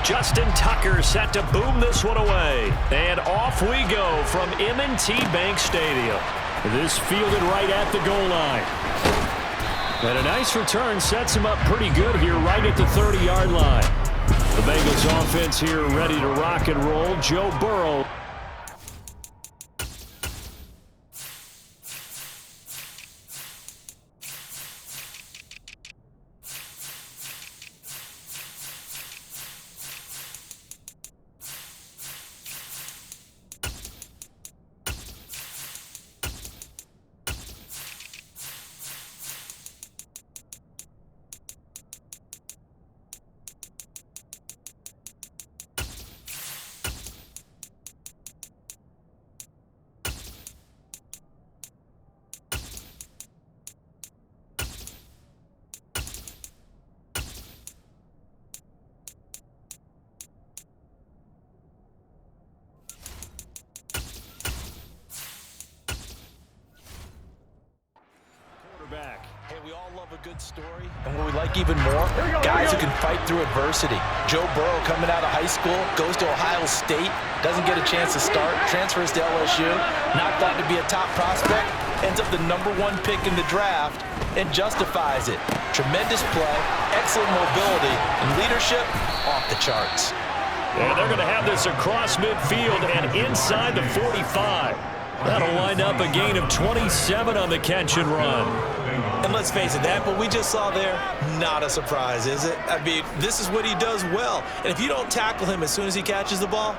Justin Tucker set to boom this one away. And off we go from M&T Bank Stadium. This fielded right at the goal line. And a nice return sets him up pretty good here right at the 30-yard line. The Bengals offense here ready to rock and roll. Joe Burrow. Back. Hey, we all love a good story, and what we like even more, guys who can fight through adversity. Joe Burrow coming out of high school, goes to Ohio State, doesn't get a chance to start, transfers to LSU, not thought to be a top prospect, ends up the #1 pick in the draft, and justifies it. Tremendous play, excellent mobility, and leadership off the charts. And they're going to have this across midfield and inside the 45. That'll wind up a gain of 27 on the catch and run. And let's face it, that what we just saw there, not a surprise, is it? I mean, this is what he does well. And if you don't tackle him as soon as he catches the ball,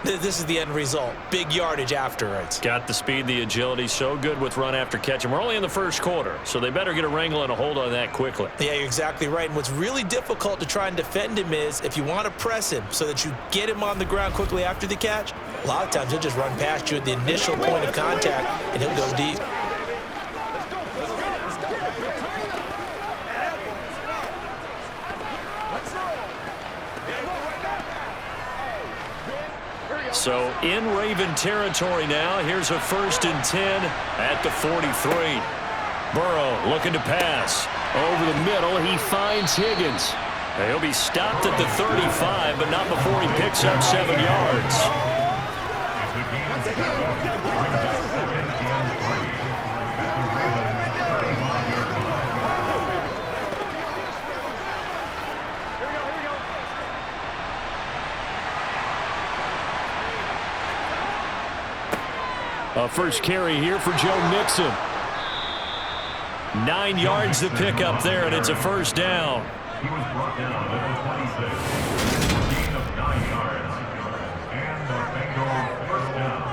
this is the end result. Big yardage afterwards. Got the speed, the agility, so good with run after catch. And we're only in the first quarter, so they better get a wrangle and a hold on that quickly. Yeah, you're exactly right. And what's really difficult to try and defend him is if you want to press him so that you get him on the ground quickly after the catch, a lot of times he'll just run past you at the initial point of contact, and he'll go deep. So in Raven territory now. Here's a 1st and 10 at the 43. Burrow looking to pass. Over the middle, he finds Higgins. He'll be stopped at the 35, but not before he picks up 7 yards. A first carry here for Joe Mixon. 9 yards to pick up there, and it's a first down. He was brought down at the 26. Gain of 9 yards. And the Bengals first down.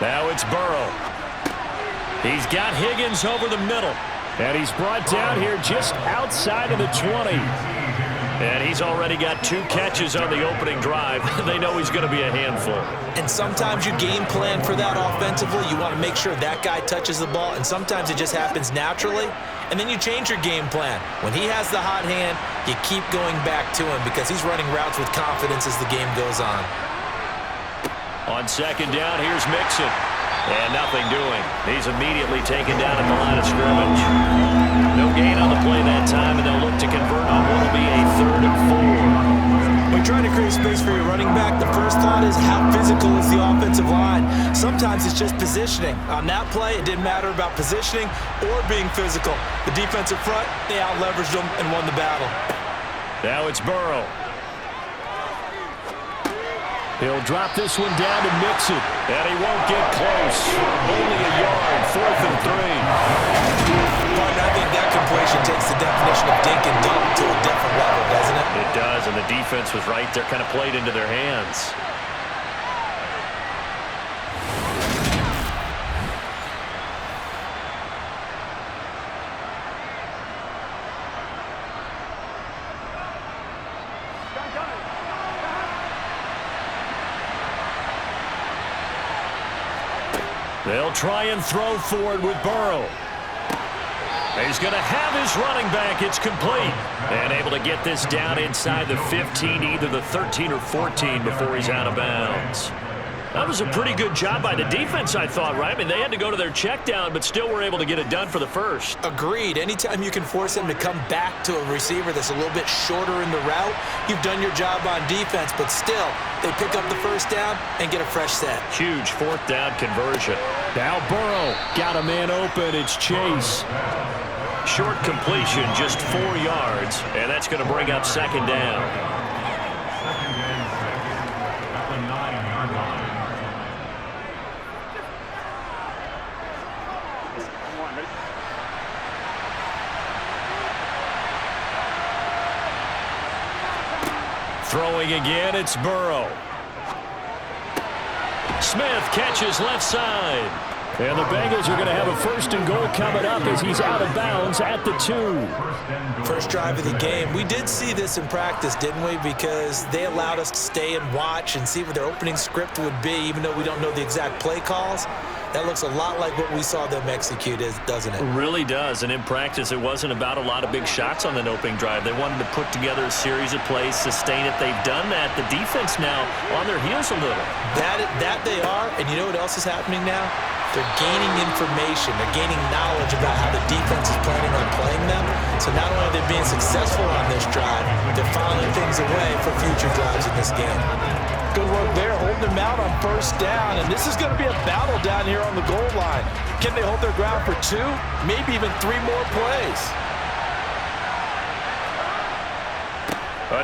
Now it's Burrow. He's got Higgins over the middle. And he's brought down here just outside of the 20. And he's already got 2 catches on the opening drive. They know he's going to be a handful. And sometimes you game plan for that offensively. You want to make sure that guy touches the ball. And sometimes it just happens naturally. And then you change your game plan. When he has the hot hand, you keep going back to him because he's running routes with confidence as the game goes on. On second down, here's Mixon. And nothing doing. He's immediately taken down at the line of scrimmage. No gain on the play that time, and they'll look to convert on what will be a 3rd and 4. When trying to create space for your running back, the first thought is how physical is the offensive line. Sometimes it's just positioning. On that play, it didn't matter about positioning or being physical. The defensive front, they out-leveraged them and won the battle. Now it's Burrow. He'll drop this one down to Mixon, and he won't get close. Only a yard, 4th and 3. Martin, I think that completion takes the definition of dink and dunk to a different level, doesn't it? It does, and the defense was right there, kind of played into their hands. They'll try and throw forward with Burrow. He's going to have his running back. It's complete. And able to get this down inside the 15, either the 13 or 14 before he's out of bounds. That was a pretty good job by the defense, I thought, right? I mean, they had to go to their check down, but still were able to get it done for the first. Agreed. Anytime you can force them to come back to a receiver that's a little bit shorter in the route, you've done your job on defense, but still, they pick up the first down and get a fresh set. Huge fourth down conversion. Now Burrow got a man open. It's Chase. Short completion, just 4 yards, and that's going to bring up second down. Second and 6 at the 9-yard line. Throwing again, it's Burrow. Smith catches left side. And the Bengals are going to have a first and goal coming up as he's out of bounds at the 2. First drive of the game. We did see this in practice, didn't we? Because they allowed us to stay and watch and see what their opening script would be, even though we don't know the exact play calls. That looks a lot like what we saw them execute, doesn't it? It really does. And in practice, it wasn't about a lot of big shots on that opening drive. They wanted to put together a series of plays, sustain it. They've done that. The defense now on their heels a little. That they are. And you know what else is happening now? They're gaining information. They're gaining knowledge about how the defense is planning on playing them. So not only are they being successful on this drive, they're filing things away for future drives in this game. Good work there, holding them out on first down. And this is going to be a battle down here on the goal line. Can they hold their ground for 2, maybe even 3 more plays?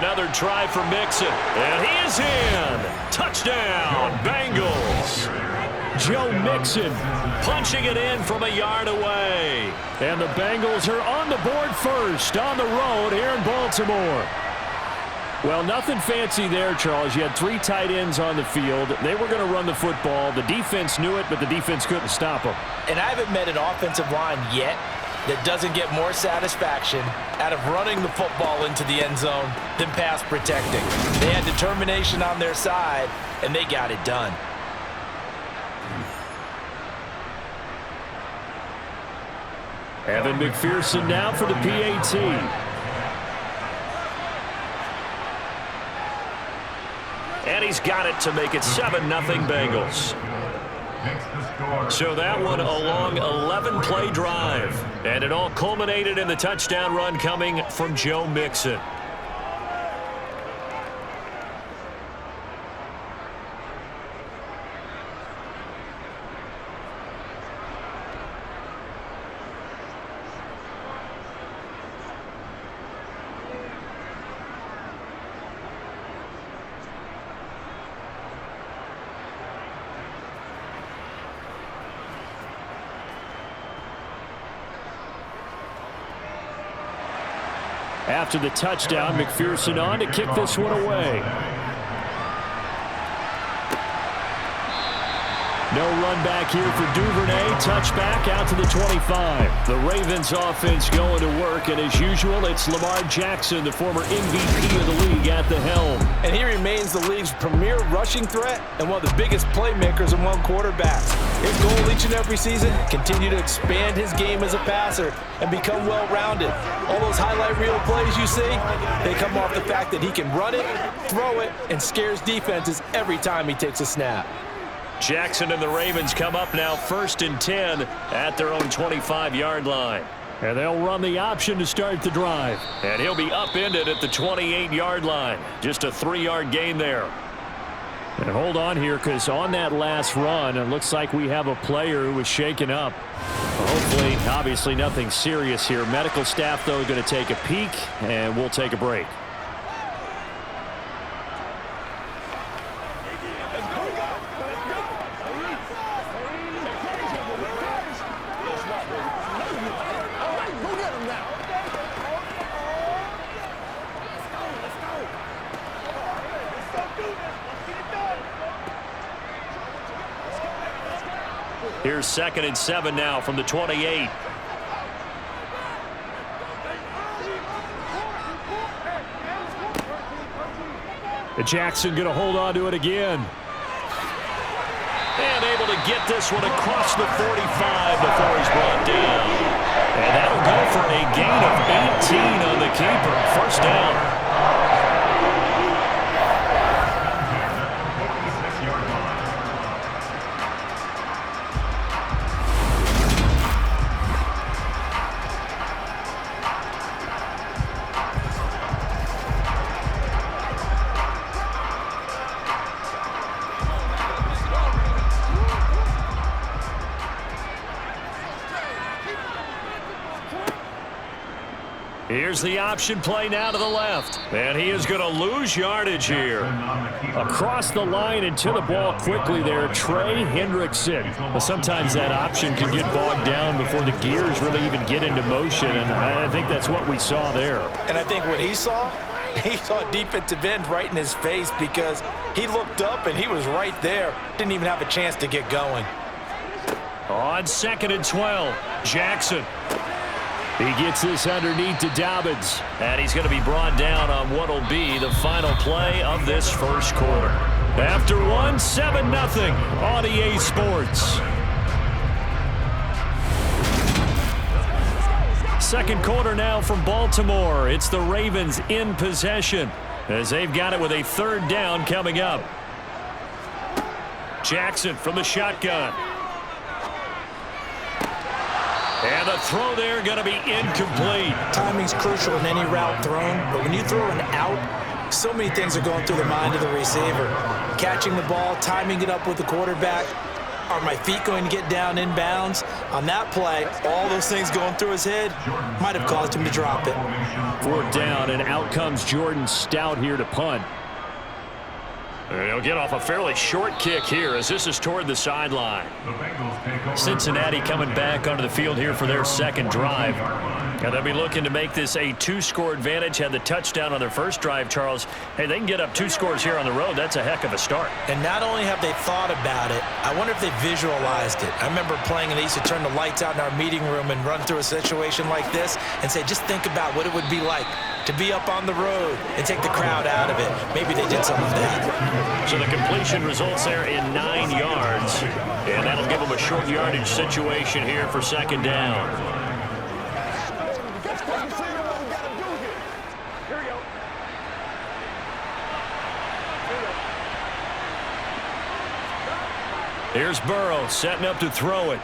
Another try for Mixon. And he is in. Touchdown, Bengals. Joe Mixon punching it in from a yard away. And the Bengals are on the board first on the road here in Baltimore. Well, nothing fancy there, Charles. You had 3 tight ends on the field. They were going to run the football. The defense knew it, but the defense couldn't stop them. And I haven't met an offensive line yet that doesn't get more satisfaction out of running the football into the end zone than pass protecting. They had determination on their side, and they got it done. Evan McPherson now for the PAT. And he's got it to make it 7-0 Bengals. So that one a long 11-play drive. And it all culminated in the touchdown run coming from Joe Mixon. After the touchdown, McPherson on to kick this one away. No run back here for Duvernay. Touchback out to the 25. The Ravens offense going to work, and as usual, it's Lamar Jackson, the former MVP of the league, at the helm. And he remains the league's premier rushing threat and one of the biggest playmakers among quarterbacks. His goal each and every season, continue to expand his game as a passer and become well-rounded. All those highlight reel plays you see, they come off the fact that he can run it, throw it, and scares defenses every time he takes a snap. Jackson and the Ravens come up now 1st and 10 at their own 25-yard line. And they'll run the option to start the drive. And he'll be upended at the 28-yard line. Just a 3-yard gain there. And hold on here, because on that last run, it looks like we have a player who was shaken up. Hopefully, obviously nothing serious here. Medical staff, though, going to take a peek, and we'll take a break. Here's 2nd and 7 now from the 28. Jackson going to hold on to it again. And able to get this one across the 45 before he's brought down. And that'll go for a gain of 18 on the keeper. First down. Here's the option play now to the left. And he is going to lose yardage here. Across the line and to the ball quickly there, Trey Hendrickson. Well, sometimes that option can get bogged down before the gears really even get into motion, and I think that's what we saw there. And I think what he saw a defensive end right in his face because he looked up and he was right there. Didn't even have a chance to get going. On 2nd and 12, Jackson. He gets this underneath to Dobbins, and he's going to be brought down on what will be the final play of this first quarter. After one, 7-0 on EA Sports. Second quarter now from Baltimore. It's the Ravens in possession as they've got it with a 3rd down coming up. Jackson from the shotgun. And the throw there going to be incomplete. Timing's crucial in any route thrown, but when you throw an out, so many things are going through the mind of the receiver. Catching the ball, timing it up with the quarterback. Are my feet going to get down inbounds? On that play, all those things going through his head might have caused him to drop it. 4th down, and out comes Jordan Stout here to punt. And he'll get off a fairly short kick here as this is toward the sideline. Cincinnati coming back onto the field here for their second drive. And they'll be looking to make this a 2-score advantage. Had the touchdown on their first drive, Charles. Hey, they can get up 2 scores here on the road. That's a heck of a start. And not only have they thought about it, I wonder if they visualized it. I remember playing and they used to turn the lights out in our meeting room and run through a situation like this and say, just think about what it would be like to be up on the road and take the crowd out of it. Maybe they did some of that. So the completion results there in 9 yards. And that'll give them a short yardage situation here for 2nd down. Here's Burrow setting up to throw it.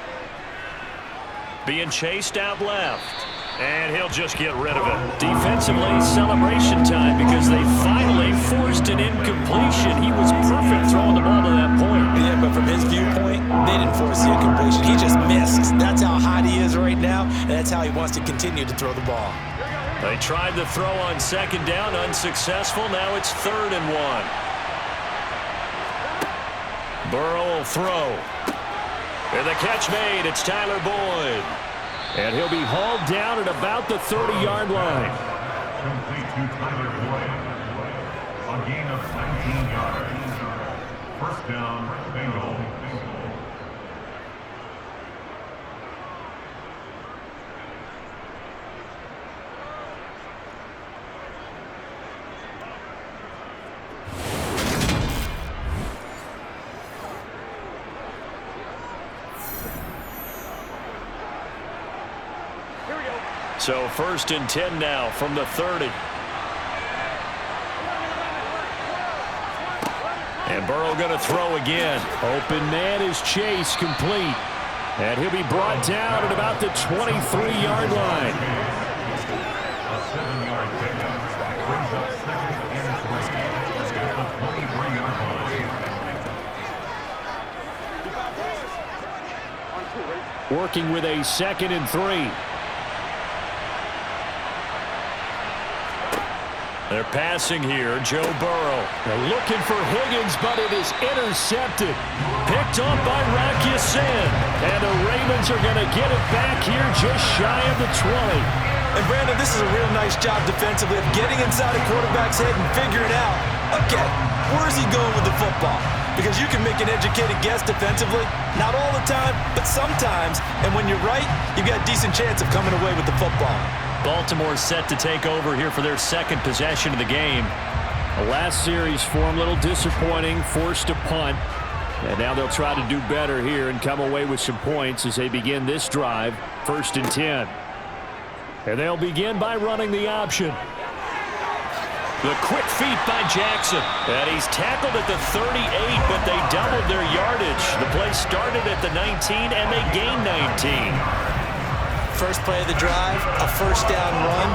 Being chased out left. And he'll just get rid of it. Defensively, celebration time because they finally forced an incompletion. He was perfect throwing the ball to that point. Yeah, but from his viewpoint, they didn't force the incompletion. He just missed. That's how hot he is right now, and that's how he wants to continue to throw the ball. They tried the throw on 2nd down, unsuccessful. Now it's 3rd and 1. Burrow will throw. And the catch made. It's Tyler Boyd. And he'll be hauled down at about the 30-yard line. Complete to Tyler Boyd. A gain of 19 yards. First down, Bengals. So 1st and 10 now from the 30. And Burrow going to throw again. Open man is Chase, complete. And he'll be brought down at about the 23-yard line. A 7-yard pickup brings up 2nd and 3 at the 23-yard line. Working with a 2nd and 3. They're passing here, Joe Burrow. They're looking for Higgins, but it is intercepted. Picked up by Rocky Sin. And the Ravens are going to get it back here just shy of the 20. And Brandon, this is a real nice job defensively of getting inside a quarterback's head and figuring out, okay, where is he going with the football? Because you can make an educated guess defensively, not all the time, but sometimes. And when you're right, you've got a decent chance of coming away with the football. Baltimore set to take over here for their 2nd possession of the game. The last series for them, a little disappointing, forced to punt. And now they'll try to do better here and come away with some points as they begin this drive, 1st and 10. And they'll begin by running the option. The quick feet by Jackson. And he's tackled at the 38, but they doubled their yardage. The play started at the 19, and they gained 19. First play of the drive, a first down run.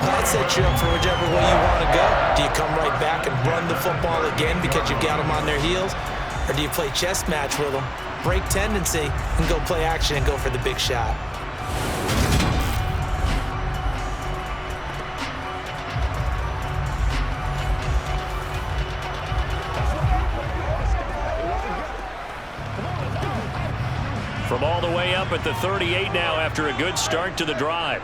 That sets you up for whichever way you want to go. Do you come right back and run the football again because you've got them on their heels? Or do you play chess match with them, break tendency, and go play action and go for the big shot? From all the way up at the 38 now after a good start to the drive.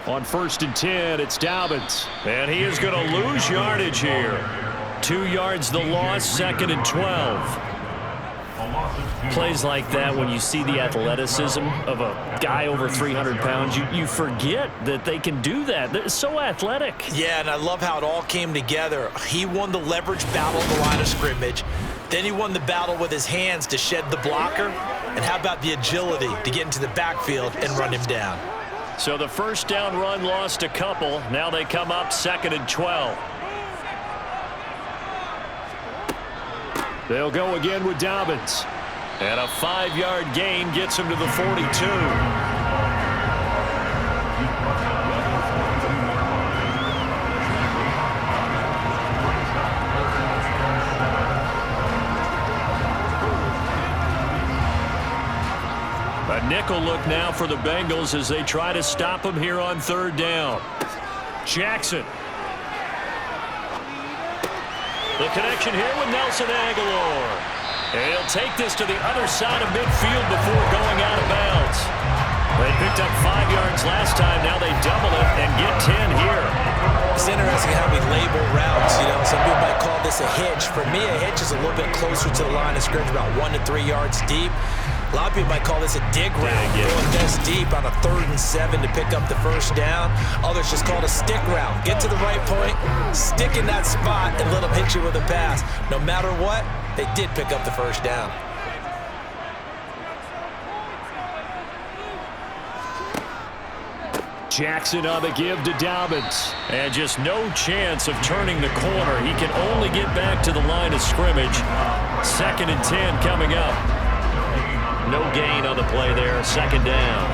On 1st and 10, it's Dobbins. And he is going to lose yardage here. 2 yards the loss, 2nd and 12. Plays like that, when you see the athleticism of a guy over 300 pounds, you forget that they can do that. They're so athletic. Yeah, and I love how it all came together. He won the leverage battle at the line of scrimmage. Then he won the battle with his hands to shed the blocker. And how about the agility to get into the backfield and run him down? So the first down run lost a couple. Now they come up 2nd and 12. They'll go again with Dobbins. And a 5-yard gain gets him to the 42. A nickel look now for the Bengals as they try to stop him here on 3rd down. Jackson. The connection here with Nelson Aguilar. And he'll take this to the other side of midfield before going out of bounds. They picked up 5 yards last time. Now they double it and get 10 here. It's interesting how we label routes. You know, some people might call this a hitch. For me, a hitch is a little bit closer to the line of scrimmage, about 1 to 3 yards deep. A lot of people might call this a dig route, going this deep on a 3rd and 7 to pick up the first down. Others just call it a stick route. Get to the right point, stick in that spot, and let them hit you with a pass. No matter what, they did pick up the first down. Jackson on the give to Dobbins. And just no chance of turning the corner. He can only get back to the line of scrimmage. 2nd and 10 coming up. No gain on the play there. 2nd down.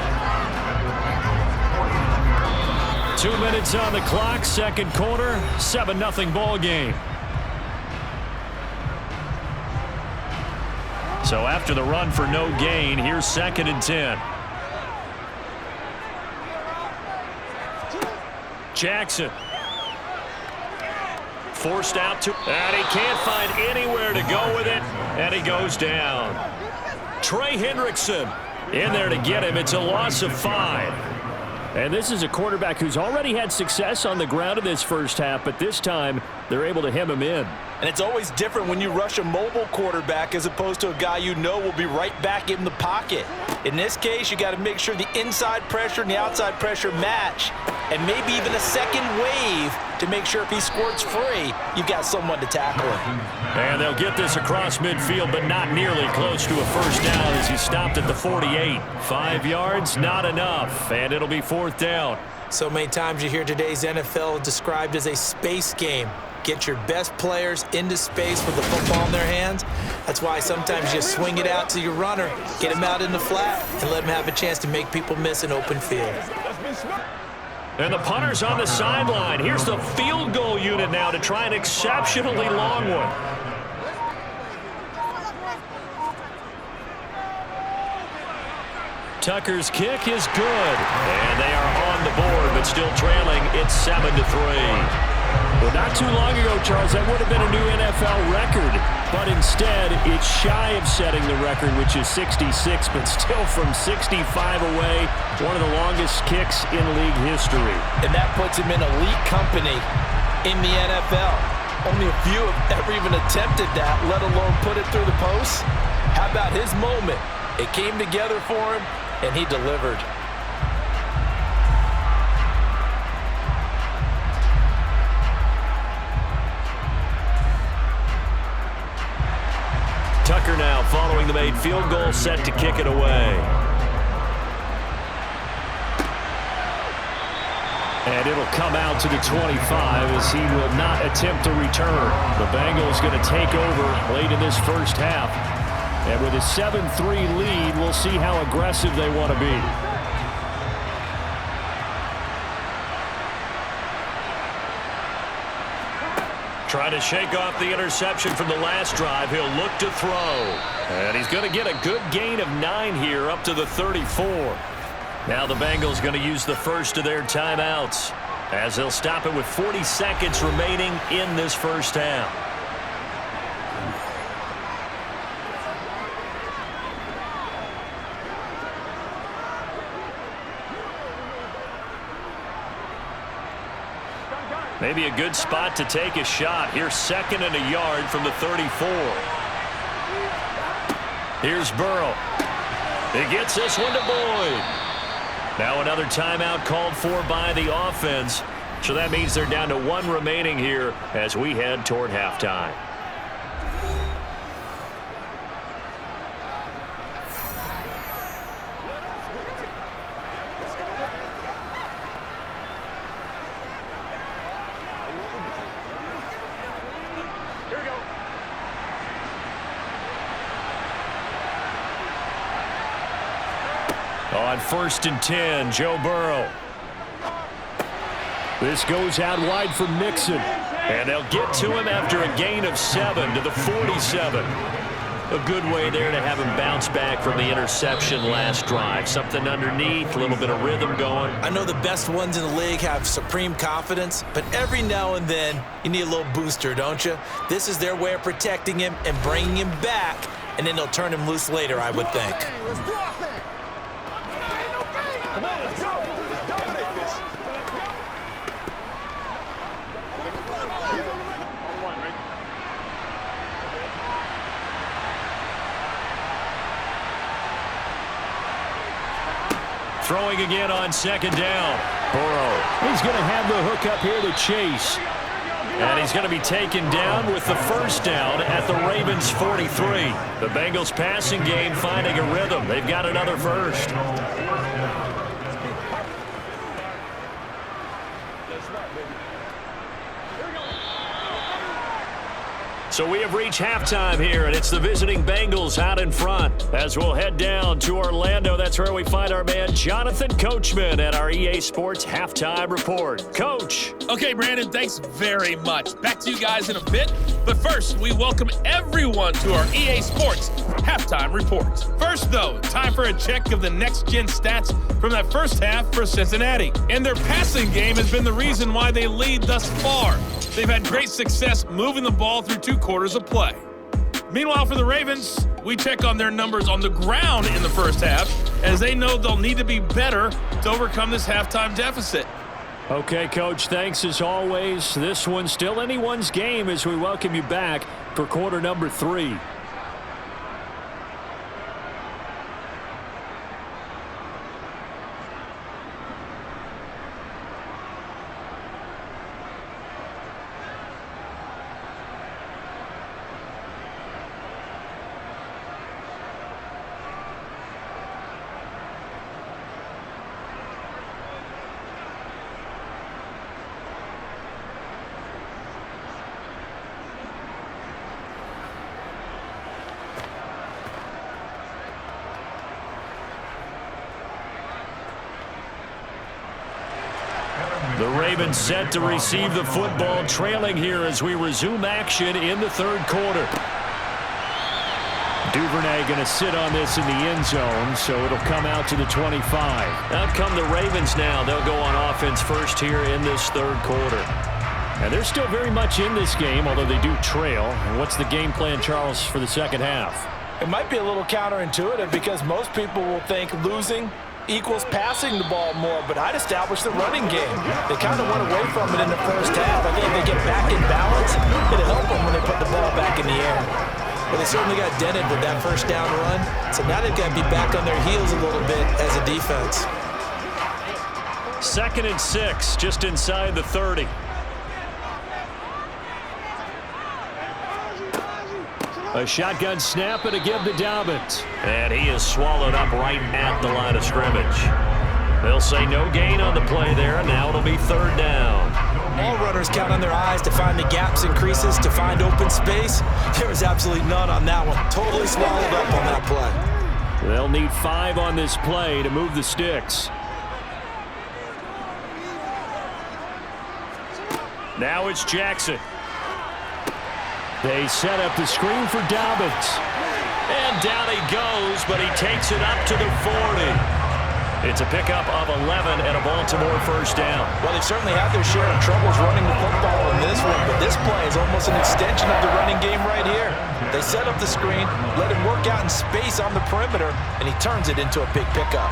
2 minutes on the clock. 2nd quarter. 7-0 ball game. So after the run for no gain, here's 2nd and 10. Jackson. Forced out to, and he can't find anywhere to go with it, and he goes down. Trey Hendrickson in there to get him. It's a loss of 5. And this is a quarterback who's already had success on the ground in this first half, but this time they're able to hem him in. And it's always different when you rush a mobile quarterback as opposed to a guy you know will be right back in the pocket. In this case, you got to make sure the inside pressure and the outside pressure match, and maybe even a second wave to make sure if he squirts free, you've got someone to tackle him. And they'll get this across midfield, but not nearly close to a first down as he stopped at the 48. 5 yards, not enough, and it'll be 4th down. So many times you hear today's NFL described as a space game. Get your best players into space with the football in their hands. That's why sometimes you swing it out to your runner, get him out in the flat, and let him have a chance to make people miss an open field. And the punter's on the sideline. Here's the field goal unit now to try an exceptionally long one. Tucker's kick is good. And they are on the board, but still trailing. It's 7-3. Well, not too long ago, Charles, that would have been a new NFL record. But instead, it's shy of setting the record, which is 66, but still from 65 away, one of the longest kicks in league history. And that puts him in elite company in the NFL. Only a few have ever even attempted that, let alone put it through the post. How about his moment? It came together for him, and he delivered. kicker now following the made field goal, set to kick it away. And it'll come out to the 25 as he will not attempt to return. The Bengals going to take over late in this first half. And with a 7-3 lead, we'll see how aggressive they want to be. Trying to shake off the interception from the last drive. He'll look to throw. And he's going to get a good gain of 9 here up to the 34. Now the Bengals going to use the first of their timeouts as they'll stop it with 40 seconds remaining in this first half. Maybe a good spot to take a shot. Here's 2nd and a yard from the 34. Here's Burrow. He gets this one to Boyd. Now another timeout called for by the offense. So that means they're down to 1 remaining here as we head toward halftime. On 1st and 10, Joe Burrow. This goes out wide for Mixon. And they'll get to him after a gain of 7 to the 47. A good way there to have him bounce back from the interception last drive. Something underneath, a little bit of rhythm going. I know the best ones in the league have supreme confidence, but every now and then you need a little booster, don't you? This is their way of protecting him and bringing him back, and then they'll turn him loose later, I would think. Throwing again on 2nd down. Burrow. He's going to have the hook up here to Chase. And he's going to be taken down with the first down at the Ravens' 43. The Bengals passing game finding a rhythm. They've got another first. So we have reached halftime here, and it's the visiting Bengals out in front. As we'll head down to Orlando, that's where we find our man Jonathan Coachman at our EA Sports Halftime Report. Coach. Okay, Brandon, thanks very much. Back to you guys in a bit. But first, we welcome everyone to our EA Sports Halftime Report. First, though, time for a check of the next-gen stats from that first half for Cincinnati. And their passing game has been the reason why they lead thus far. They've had great success moving the ball through 2 quarters of play. Meanwhile, for the Ravens, we check on their numbers on the ground in the first half, as they know they'll need to be better to overcome this halftime deficit. Okay, Coach, thanks as always. This one's still anyone's game as we welcome you back for quarter number 3. The Ravens set to receive the football, trailing here as we resume action in the 3rd quarter. Duvernay going to sit on this in the end zone, so it'll come out to the 25. Out come the Ravens now. They'll go on offense first here in this 3rd quarter. And they're still very much in this game, although they do trail. And what's the game plan, Charles, for the second half? It might be a little counterintuitive because most people will think losing equals passing the ball more, but I'd establish the running game. They kind of went away from it in the first half. I think if they get back in balance, it'll help them when they put the ball back in the air. But they certainly got dented with that first down run, so now they've got to be back on their heels a little bit as a defense. 2nd and 6, just inside the 30. A shotgun snap and a give to Dobbins. And he is swallowed up right at the line of scrimmage. They'll say no gain on the play there, and now it'll be third down. All runners count on their eyes to find the gaps and creases, to find open space. There was absolutely none on that one. Totally swallowed up on that play. They'll need 5 on this play to move the sticks. Now it's Jackson. They set up the screen for Dobbins. And down he goes, but he takes it up to the 40. It's a pickup of 11 and a Baltimore first down. Well, they've certainly had their share of troubles running the football in this one, but this play is almost an extension of the running game right here. They set up the screen, let him work out in space on the perimeter, and he turns it into a big pickup.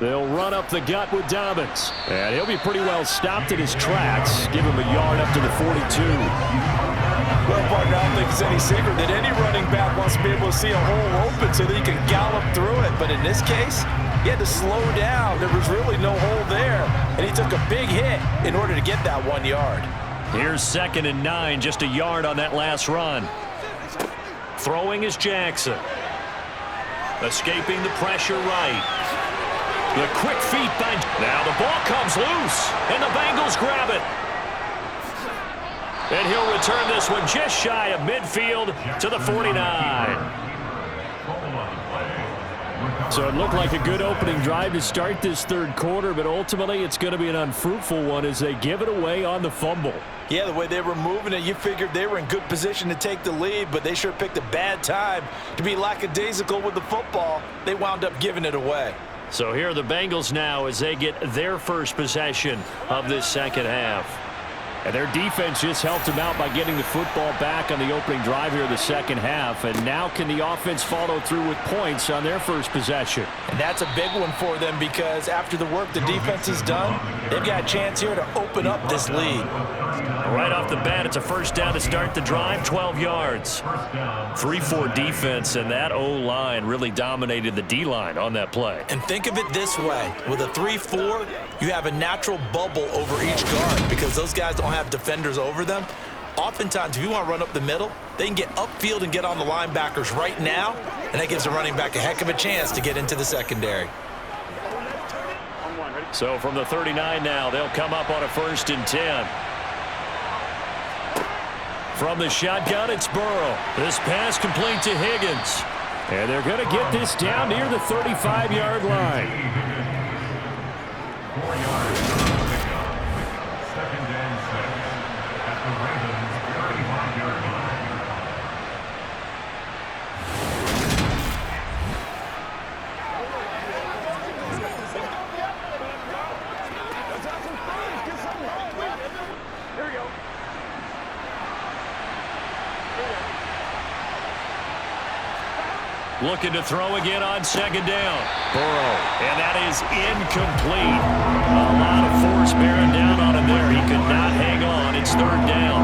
They'll run up the gut with Dobbins. And he'll be pretty well stopped in his tracks. Give him a yard up to the 42. Well, partner, I don't think it's any secret that any running back wants to be able to see a hole open so that he can gallop through it. But in this case, he had to slow down. There was really no hole there. And he took a big hit in order to get that 1 yard. Here's 2nd and 9, just a yard on that last run. Throwing is Jackson. Escaping the pressure right. The quick feet by... Now the ball comes loose, and the Bengals grab it. And he'll return this one just shy of midfield to the 49. So it looked like a good opening drive to start this third quarter, but ultimately it's going to be an unfruitful one as they give it away on the fumble. Yeah, the way they were moving it, you figured they were in good position to take the lead, but they sure picked a bad time to be lackadaisical with the football. They wound up giving it away. So here are the Bengals now as they get their first possession of this second half. And their defense just helped them out by getting the football back on the opening drive here in the second half. And now can the offense follow through with points on their first possession? And that's a big one for them because after the work the defense has done, they've got a chance here to open up this lead. Right off the bat, it's a first down to start the drive, 12 yards. 3-4 defense, and that O-line really dominated the D-line on that play. And think of it this way. With a 3-4, you have a natural bubble over each guard because those guys don't have defenders over them. Oftentimes, if you want to run up the middle, they can get upfield and get on the linebackers right now, and that gives the running back a heck of a chance to get into the secondary. So from the 39 now, they'll come up on a 1st and 10. From the shotgun, it's Burrow. This pass complete to Higgins. And they're going to get this down near the 35-yard line. 4 yards on the pickup. 2nd and 6 at the Ravens' 35-yard line. Looking to throw again on 2nd down. Burrow, and that is incomplete. A lot of force bearing down on him there. He could not hang on. It's 3rd down.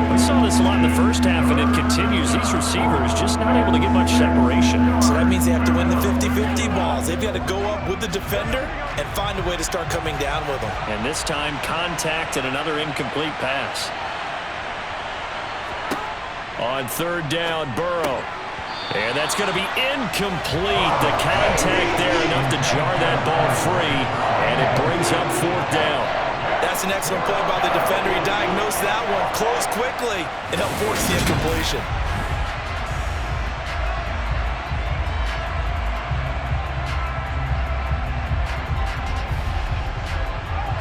We saw this a lot in the first half, and it continues. These receivers just not able to get much separation. So that means they have to win the 50-50 balls. They've got to go up with the defender and find a way to start coming down with them. And this time, contact and another incomplete pass. On 3rd down, Burrow. And that's going to be incomplete. The contact there enough to jar that ball free, and it brings up 4th down. That's an excellent play by the defender. He diagnosed that one, closed quickly, and helped force the incompletion.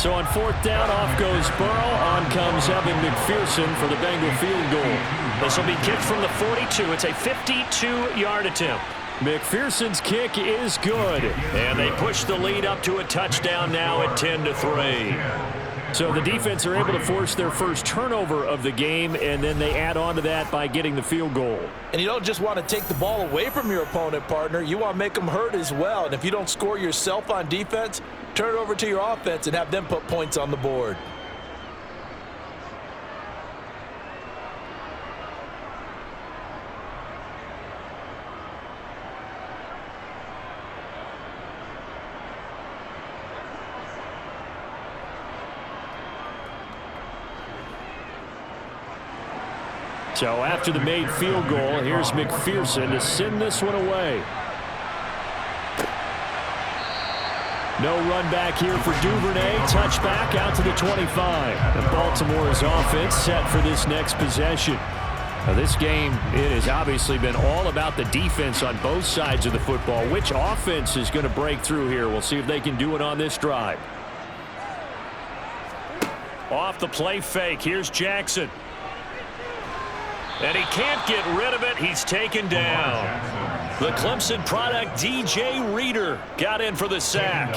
So on 4th down, off goes Burrow. On comes Evan McPherson for the Bengal field goal. This will be kicked from the 42. It's a 52-yard attempt. McPherson's kick is good. And they push the lead up to a touchdown now at 10-3. So the defense are able to force their first turnover of the game, and then they add on to that by getting the field goal. And you don't just want to take the ball away from your opponent, partner. You want to make them hurt as well. And if you don't score yourself on defense, turn it over to your offense and have them put points on the board. So after the made field goal, here's McPherson to send this one away. No run back here for Duvernay. Touchback out to the 25. And Baltimore's offense set for this next possession. Now this game, it has obviously been all about the defense on both sides of the football. Which offense is going to break through here? We'll see if they can do it on this drive. Off the play fake, here's Jackson. And he can't get rid of it. He's taken down. The Clemson product, DJ Reader, got in for the sack.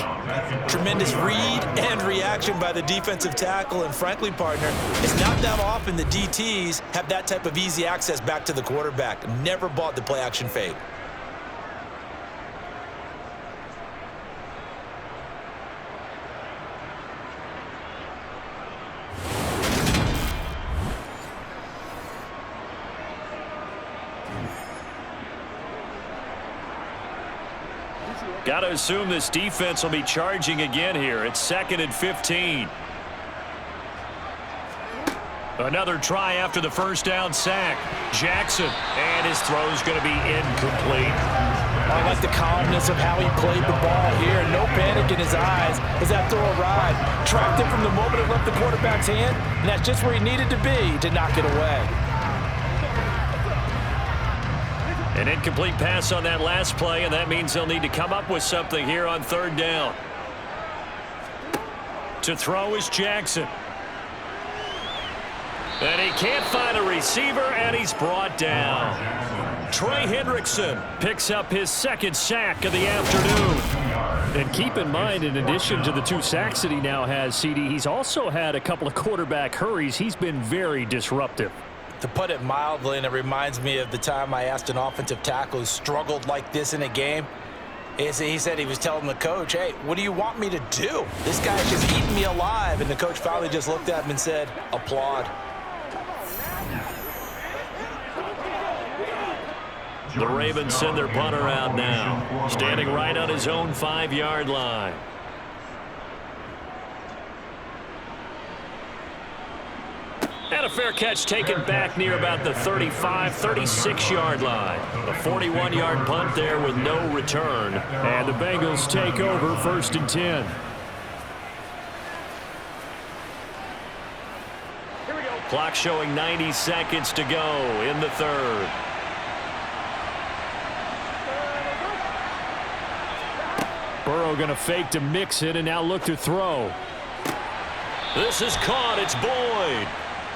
Tremendous read and reaction by the defensive tackle. And frankly, partner, it's not that often the DTs have that type of easy access back to the quarterback. Never bought the play action fake. Got to assume this defense will be charging again here. It's 2nd and 15. Another try after the first down sack. Jackson, and his throw is going to be incomplete. I like the calmness of how he played the ball here. No panic in his eyes as that throw arrived. Tracked it from the moment it left the quarterback's hand, and that's just where he needed to be to knock it away. An incomplete pass on that last play, and that means they'll need to come up with something here on 3rd down. To throw is Jackson. And he can't find a receiver, and he's brought down. Trey Hendrickson picks up his 2nd sack of the afternoon. And keep in mind, in addition to the 2 sacks that he now has, CD, he's also had a couple of quarterback hurries. He's been very disruptive. To put it mildly, and it reminds me of the time I asked an offensive tackle who struggled like this in a game. He said he was telling the coach, hey, what do you want me to do? This guy's just eating me alive. And the coach finally just looked at him and said, applaud. The Ravens send their punter out now, standing right on his own 5-yard line. And a fair catch taken back near about the 35, 36-yard line. A 41-yard punt there with no return. And the Bengals take over 1st and 10. Clock showing 90 seconds to go in the 3rd. Burrow going to fake to mix it and now look to throw. This is caught. It's Boyd.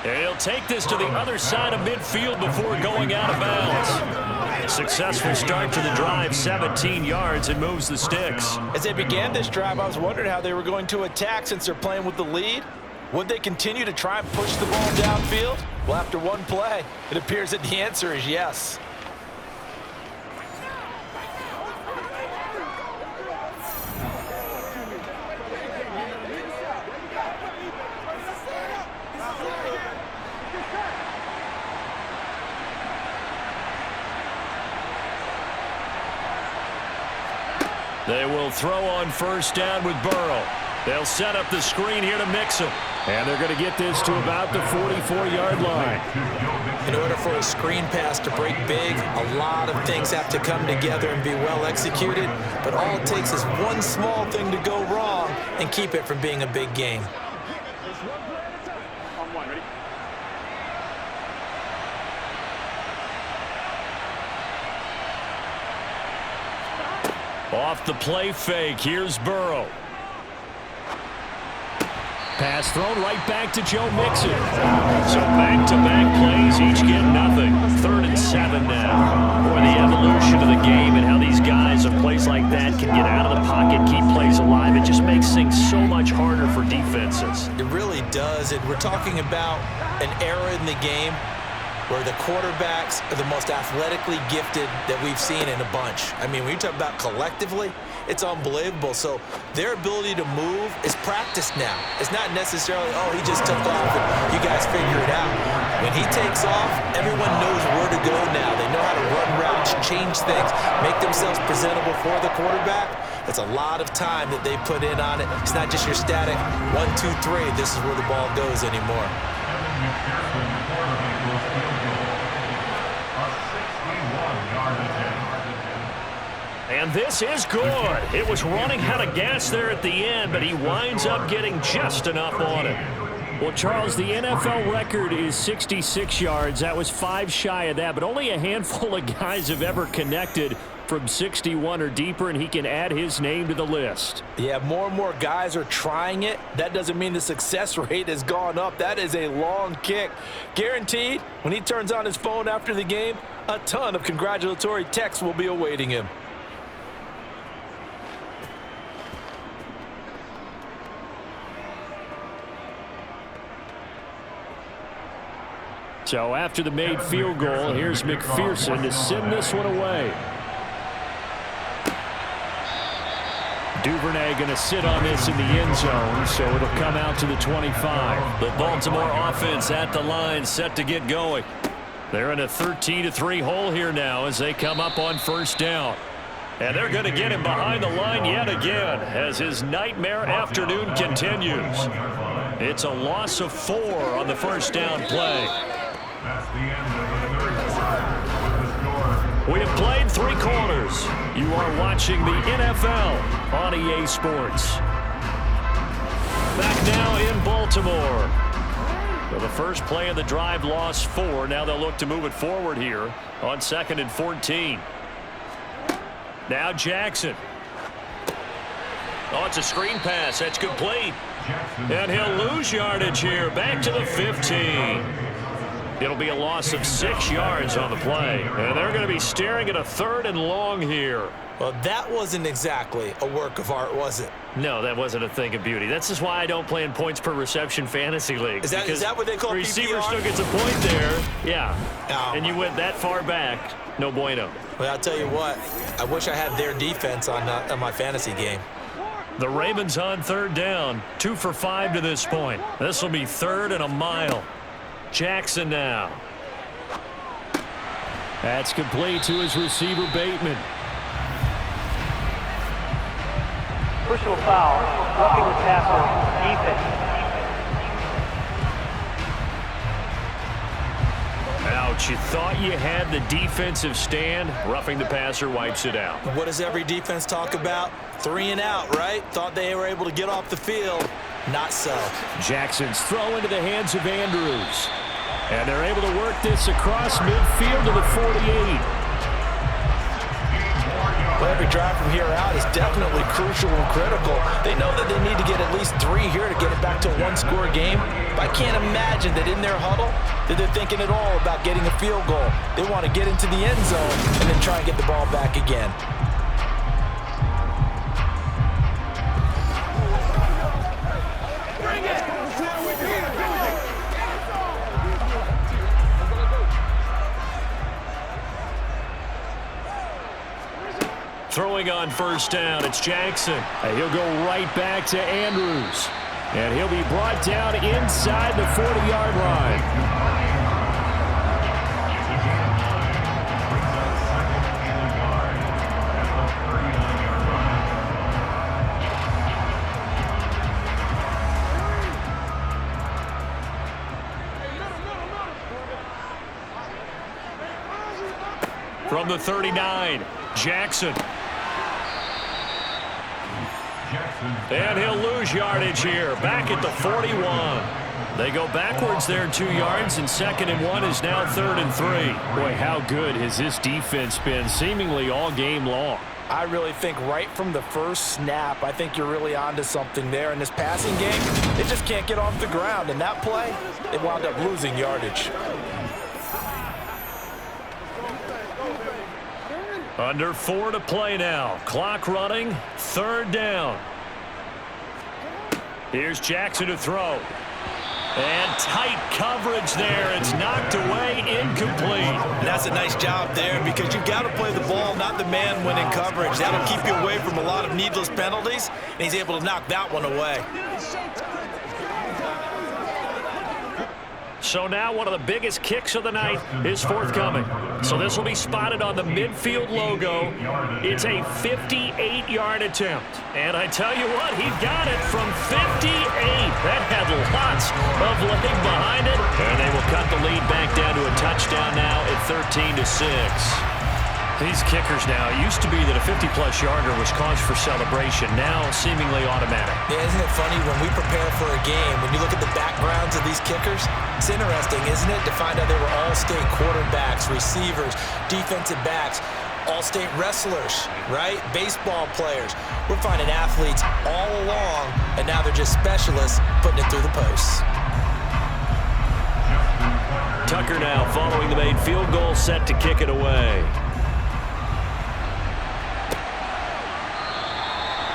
And he'll take this to the other side of midfield before going out of bounds. Successful start to the drive, 17 yards, and moves the sticks. As they began this drive, I was wondering how they were going to attack since they're playing with the lead. Would they continue to try and push the ball downfield? Well, after one play, it appears that the answer is yes. They will throw on 1st down with Burrow. They'll set up the screen here to mix him. And they're going to get this to about the 44-yard line. In order for a screen pass to break big, a lot of things have to come together and be well executed. But all it takes is one small thing to go wrong and keep it from being a big game. Off the play fake, here's Burrow. Pass thrown right back to Joe Mixon. So back-to-back plays, each get nothing. 3rd and 7 now. Boy, the evolution of the game and how these guys in plays like that can get out of the pocket, keep plays alive, it just makes things so much harder for defenses. It really does, and we're talking about an era in the game where the quarterbacks are the most athletically gifted that we've seen in a bunch. I mean, when you talk about collectively, it's unbelievable. So their ability to move is practiced now. It's not necessarily, oh, he just took off and you guys figure it out. When he takes off, everyone knows where to go now. They know how to run routes, change things, make themselves presentable for the quarterback. It's a lot of time that they put in on it. It's not just your static 1, 2, 3, this is where the ball goes anymore. And this is good. It was running out of gas there at the end, but he winds up getting just enough on it. Well, Charles, the NFL record is 66 yards. That was 5 shy of that, but only a handful of guys have ever connected from 61 or deeper, and he can add his name to the list. Yeah, more and more guys are trying it. That doesn't mean the success rate has gone up. That is a long kick. Guaranteed, when he turns on his phone after the game, a ton of congratulatory texts will be awaiting him. So after the made field goal, here's McPherson to send this one away. Duvernay going to sit on this in the end zone, so it'll come out to the 25. The Baltimore offense at the line, set to get going. They're in a 13-3 hole here now as they come up on 1st down. And they're going to get him behind the line yet again as his nightmare afternoon continues. It's a loss of 4 on the 1st down play. That's the end of the 3rd quarter. The score. We have played 3 quarters. You are watching the NFL on EA Sports. Back now in Baltimore. So the first play of the drive lost 4. Now they'll look to move it forward here on 2nd and 14. Now Jackson. Oh, it's a screen pass. That's complete. And he'll lose yardage here. Back to the 15. It'll be a loss of 6 yards on the play. And they're going to be staring at a 3rd and long here. Well, that wasn't exactly a work of art, was it? No, that wasn't a thing of beauty. That's just why I don't play in points per reception fantasy leagues. Is that what they call PPR? Receiver still gets a point there. Yeah. And you went that far back. No bueno. Well, I'll tell you what. I wish I had their defense on my fantasy game. The Ravens on 3rd down. 2 for 5 to this point. This will be 3rd and a mile. Jackson now. That's complete to his receiver, Bateman. Personal foul, roughing the passer, defense. Ouch, you thought you had the defensive stand. Roughing the passer wipes it out. What does every defense talk about? 3 and out, right? Thought they were able to get off the field. Not so. Jackson's throw into the hands of Andrews. And they're able to work this across midfield to the 48. Well, every drive from here out is definitely crucial and critical. They know that they need to get at least 3 here to get it back to a 1-score game. But I can't imagine that in their huddle that they're thinking at all about getting a field goal. They want to get into the end zone and then try and get the ball back again. Throwing on 1st down, it's Jackson. And he'll go right back to Andrews. And he'll be brought down inside the 40-yard line. From the 39, Jackson. And he'll lose yardage here, back at the 41. They go backwards there 2 yards, and 2nd and 1 is now 3rd and 3. Boy, how good has this defense been seemingly all game long. I really think right from the first snap, I think you're really onto something there. In this passing game, they just can't get off the ground. In that play, they wound up losing yardage. Under 4 to play now. Clock running. 3rd down. Here's Jackson to throw. And tight coverage there. It's knocked away, incomplete. And that's a nice job there because you've got to play the ball, not the man when in coverage. That'll keep you away from a lot of needless penalties, and he's able to knock that one away. So now one of the biggest kicks of the night is forthcoming. So this will be spotted on the midfield logo. It's a 58-yard attempt. And I tell you what, he got it from 58. That had lots of leg behind it. And they will cut the lead back down to a touchdown now at 13-6. These kickers now, it used to be that a 50-plus yarder was cause for celebration. Now seemingly automatic. Yeah, isn't it funny when we prepare for a game, when you look at the backgrounds of these kickers, it's interesting, isn't it, to find out they were all-state quarterbacks, receivers, defensive backs, all-state wrestlers, right? Baseball players. We're finding athletes all along, and now they're just specialists putting it through the posts. Tucker now following the made field goal, set to kick it away.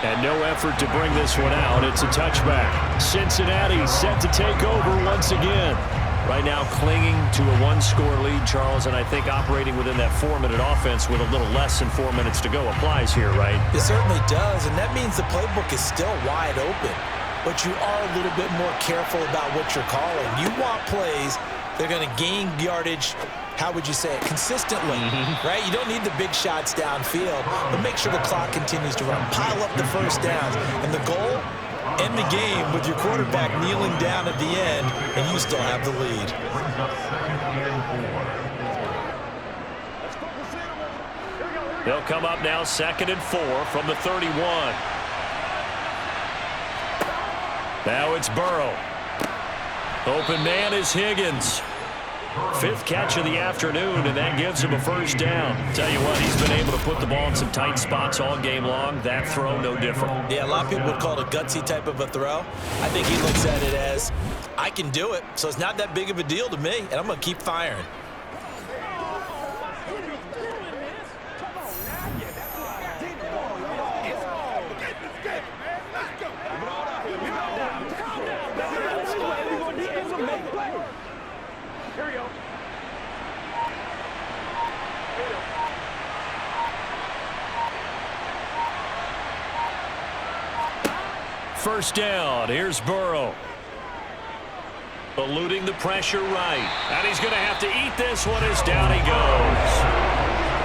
And no effort to bring this one out. It's a touchback. Cincinnati set to take over once again. Right now clinging to a 1-score lead, Charles, and I think operating within that 4-minute offense with a little less than 4 minutes to go applies here, right? It certainly does, and that means the playbook is still wide open. But you are a little bit more careful about what you're calling. You want plays that are going to gain yardage, how would you say it, consistently, right? You don't need the big shots downfield, but make sure the clock continues to run. Pile up the first downs. And the goal, end the game with your quarterback kneeling down at the end, and you still have the lead. They'll come up now 2nd and 4 from the 31. Now it's Burrow. Open man is Higgins. 5th catch of the afternoon, and that gives him a first down. Tell you what, he's been able to put the ball in some tight spots all game long. That throw, no different. Yeah, a lot of people would call it a gutsy type of a throw. I think he looks at it as, I can do it, so it's not that big of a deal to me, and I'm going to keep firing. First down. Here's Burrow. Eluding the pressure right. And he's going to have to eat this one as down he goes.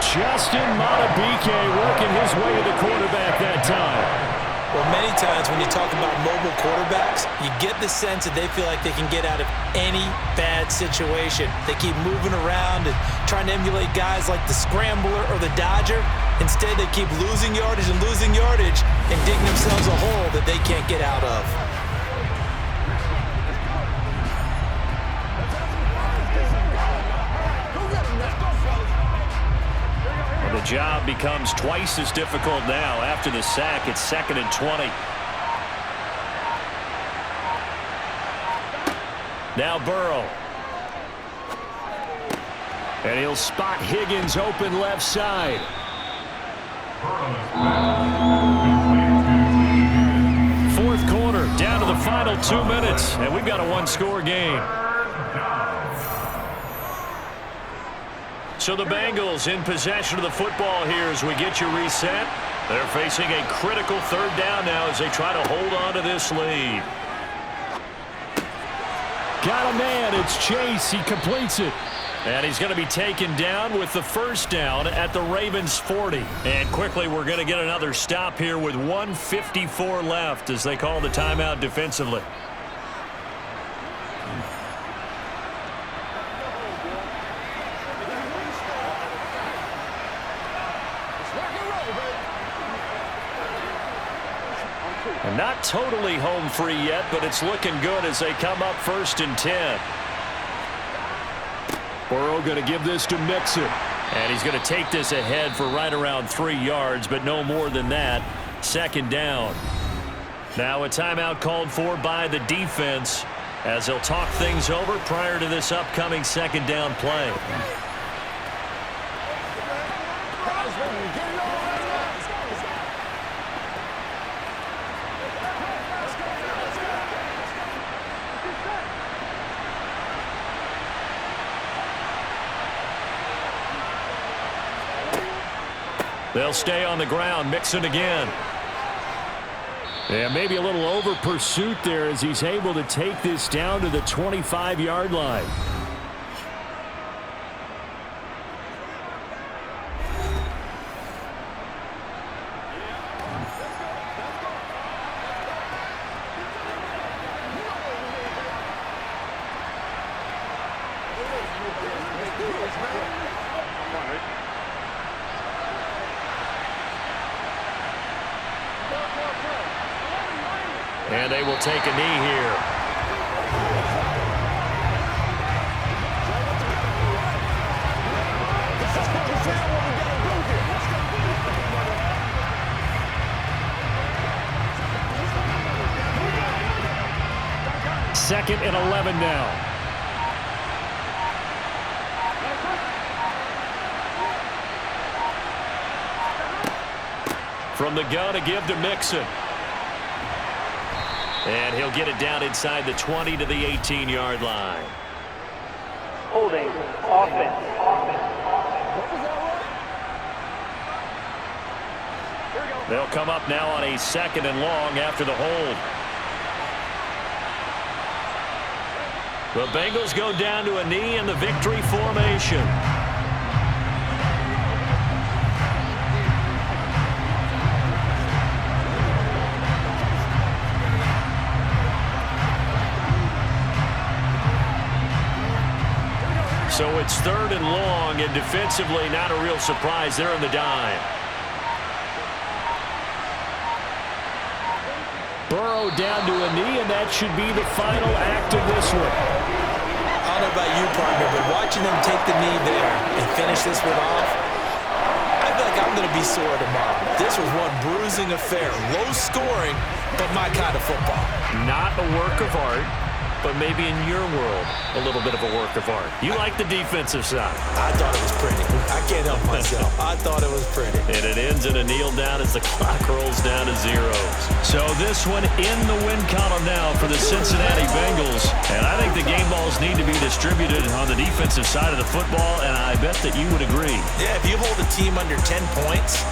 Justin Madubuike working his way to the quarterback that time. Well, many times when you talk about mobile quarterbacks, you get the sense that they feel like they can get out of any bad situation. They keep moving around and trying to emulate guys like the Scrambler or the Dodger. Instead, they keep losing yardage and digging themselves a hole that they can't get out of. The job becomes twice as difficult now after the sack. It's 2nd and 20. Now Burrow. And he'll spot Higgins open left side. 4th quarter, down to the final 2 minutes, and we've got a 1-score game. So the Bengals in possession of the football here as we get you reset. They're facing a critical 3rd down now as they try to hold on to this lead. Got a man. It's Chase. He completes it. And he's going to be taken down with the first down at the Ravens 40. And quickly, we're going to get another stop here with 1:54 left as they call the timeout defensively. And not totally home free yet, but it's looking good as they come up 1st and 10. Burrow going to give this to Mixon. And he's going to take this ahead for right around 3 yards, but no more than that. Second down. Now a timeout called for by the defense as they'll talk things over prior to this upcoming second down play. They'll stay on the ground, Mixon again. And maybe a little over pursuit there as he's able to take this down to the 25-yard line. And they will take a knee here. Second and 11 now. From the gun to give to Mixon. And he'll get it down inside the 20 to the 18-yard line. Holding offense. They'll come up now on a second and long after the hold. The Bengals go down to a knee in the victory formation. So it's third and long, and defensively not a real surprise. They're in the dime. Burrow down to a knee, and that should be the final act of this one. I don't know about you, partner, but watching them take the knee there and finish this one off, I feel like I'm going to be sore tomorrow. This was one bruising affair. Low scoring, but my kind of football. Not a work of art, but maybe in your world, a little bit of a work of art. You like the defensive side. I thought it was pretty. I can't help myself. I thought it was pretty. And it ends in a kneel down as the clock rolls down to zeros. So this one in the win column now for the Cincinnati Bengals. And I think the game balls need to be distributed on the defensive side of the football, and I bet that you would agree. Yeah, if you hold a team under 10 points,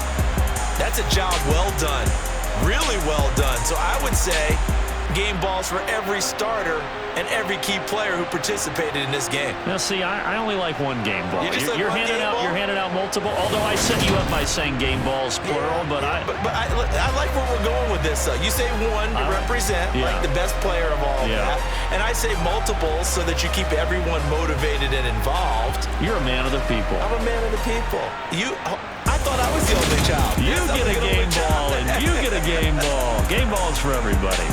that's a job well done. Really well done. So I would say game balls for every starter and every key player who participated in this game. Now, see, I only like one game ball. You're handing out multiple. Although I set you up by saying game balls plural, but I like where we're going with this. You say one to represent like the best player of all that, and I say multiples so that you keep everyone motivated and involved. You're a man of the people. I'm a man of the people. I thought I was the only child. You get a game ball, and you get a game ball. Game balls for everybody.